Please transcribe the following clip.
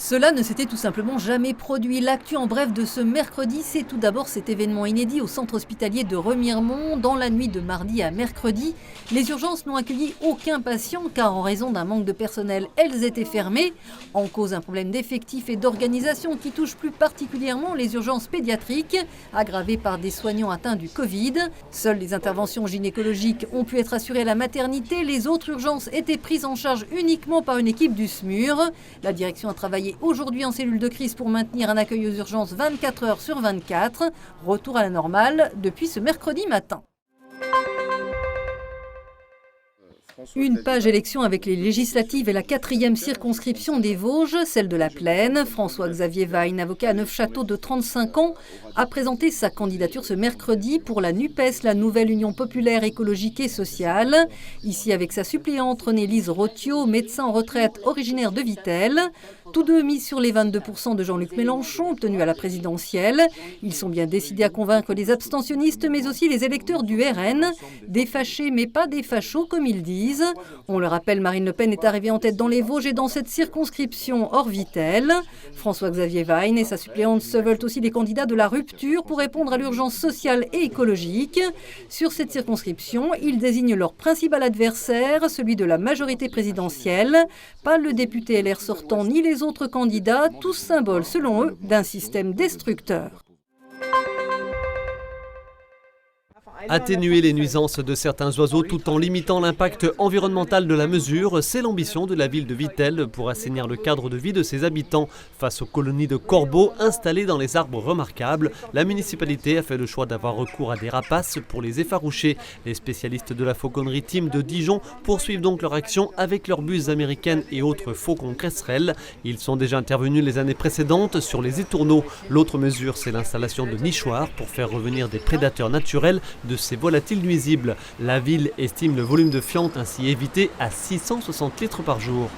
Cela ne s'était tout simplement jamais produit. L'actu en bref de ce mercredi, c'est tout d'abord cet événement inédit au centre hospitalier de Remiremont. Dans la nuit de mardi à mercredi, les urgences n'ont accueilli aucun patient car en raison d'un manque de personnel, elles étaient fermées. En cause, un problème d'effectifs et d'organisation qui touche plus particulièrement les urgences pédiatriques, aggravées par des soignants atteints du Covid. Seules les interventions gynécologiques ont pu être assurées à la maternité. Les autres urgences étaient prises en charge uniquement par une équipe du SMUR. La direction a travaillé aujourd'hui en cellule de crise pour maintenir un accueil aux urgences 24 heures sur 24. Retour à la normale depuis ce mercredi matin. Une page élection avec les législatives et la 4e circonscription des Vosges, celle de la Plaine. François-Xavier Wein, avocat à Neufchâteau de 35 ans, a présenté sa candidature ce mercredi pour la NUPES, la nouvelle Union populaire écologique et sociale. Ici avec sa suppléante René-Lise Rottiot, médecin en retraite originaire de Vittel. Tous deux mis sur les 22% de Jean-Luc Mélenchon obtenus à la présidentielle. Ils sont bien décidés à convaincre les abstentionnistes mais aussi les électeurs du RN. Des fâchés mais pas des fachos comme ils disent. On le rappelle, Marine Le Pen est arrivée en tête dans les Vosges et dans cette circonscription hors Vittel. François-Xavier Wein et sa suppléante se veulent aussi des candidats de la rupture pour répondre à l'urgence sociale et écologique. Sur cette circonscription, ils désignent leur principal adversaire, celui de la majorité présidentielle. Pas le député LR sortant ni les autres candidats, tous symboles selon eux d'un système destructeur. Atténuer les nuisances de certains oiseaux tout en limitant l'impact environnemental de la mesure, c'est l'ambition de la ville de Vittel pour assainir le cadre de vie de ses habitants. Face aux colonies de corbeaux installées dans les arbres remarquables, la municipalité a fait le choix d'avoir recours à des rapaces pour les effaroucher. Les spécialistes de la fauconnerie Team de Dijon poursuivent donc leur action avec leurs buses américaines et autres faucons cresserelles. Ils sont déjà intervenus les années précédentes sur les étourneaux. L'autre mesure, c'est l'installation de nichoirs pour faire revenir des prédateurs naturels de ces volatiles nuisibles. La ville estime le volume de fientes ainsi évité à 660 litres par jour.